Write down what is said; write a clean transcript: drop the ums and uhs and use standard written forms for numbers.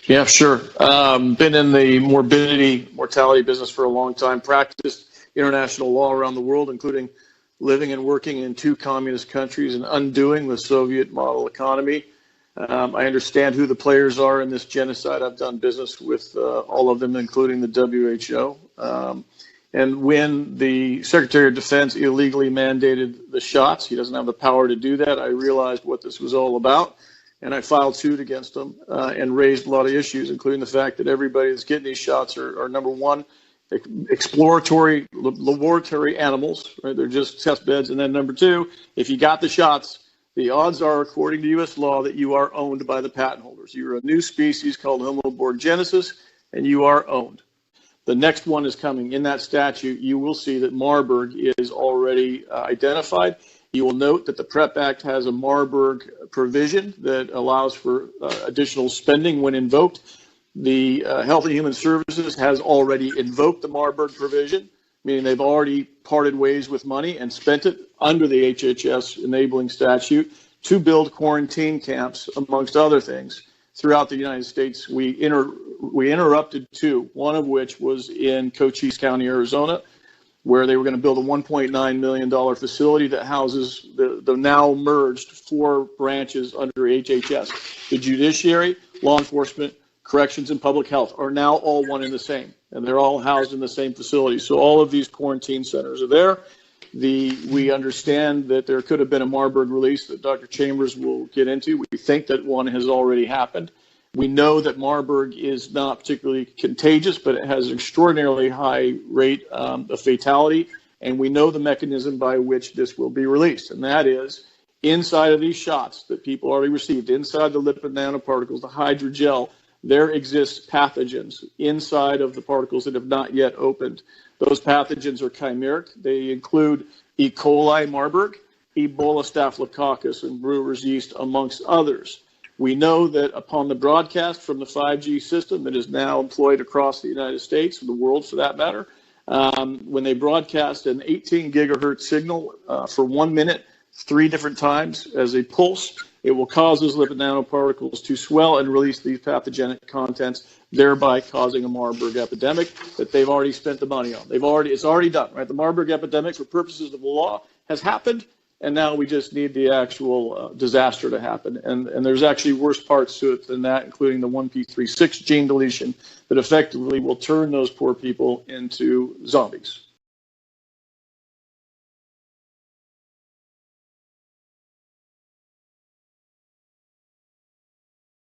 Yeah, sure. Been in the mortality business for a long time, practiced international law around the world, including living and working in 2 communist countries and undoing the Soviet model economy. I understand who the players are in this genocide. I've done business with all of them, including the WHO. And when the Secretary of Defense illegally mandated the shots, he doesn't have the power to do that. I realized what this was all about, and I filed suit against him and raised a lot of issues, including the fact that everybody that's getting these shots are number one, exploratory laboratory animals, right? They're just test beds. And then number 2, if you got the shots, the odds are, according to U.S. law, that you are owned by the patent holders. You're a new species called Homo borgenesis, and you are owned. The next one is coming. In that statute, you will see that Marburg is already identified. You will note that the PrEP Act has a Marburg provision that allows for additional spending when invoked. The Health and Human Services has already invoked the Marburg provision, meaning they've already parted ways with money and spent it under the HHS enabling statute to build quarantine camps, amongst other things, throughout the United States. We interrupted 2, one of which was in Cochise County, Arizona, where they were going to build a $1.9 million facility that houses the now merged 4 branches under HHS. The judiciary, law enforcement, corrections, and public health are now all one and the same, and they're all housed in the same facility. So all of these quarantine centers are there. We understand that there could have been a Marburg release that Dr. Chambers will get into. We think that one has already happened. We know that Marburg is not particularly contagious, but it has an extraordinarily high rate of fatality, and we know the mechanism by which this will be released, and that is inside of these shots that people already received, inside the lipid nanoparticles, the hydrogel, there exists pathogens inside of the particles that have not yet opened. Those pathogens are chimeric. They include E. coli Marburg, Ebola staphylococcus, and brewer's yeast, amongst others. We know that upon the broadcast from the 5G system that is now employed across the United States, and the world for that matter, when they broadcast an 18 gigahertz signal for 1 minute, 3 different times as a pulse, it will cause those lipid nanoparticles to swell and release these pathogenic contents, thereby causing a Marburg epidemic that they've already spent the money on. It's already done, right? The Marburg epidemic, for purposes of the law, has happened, and now we just need the actual disaster to happen. And there's actually worse parts to it than that, including the 1p36 gene deletion that effectively will turn those poor people into zombies.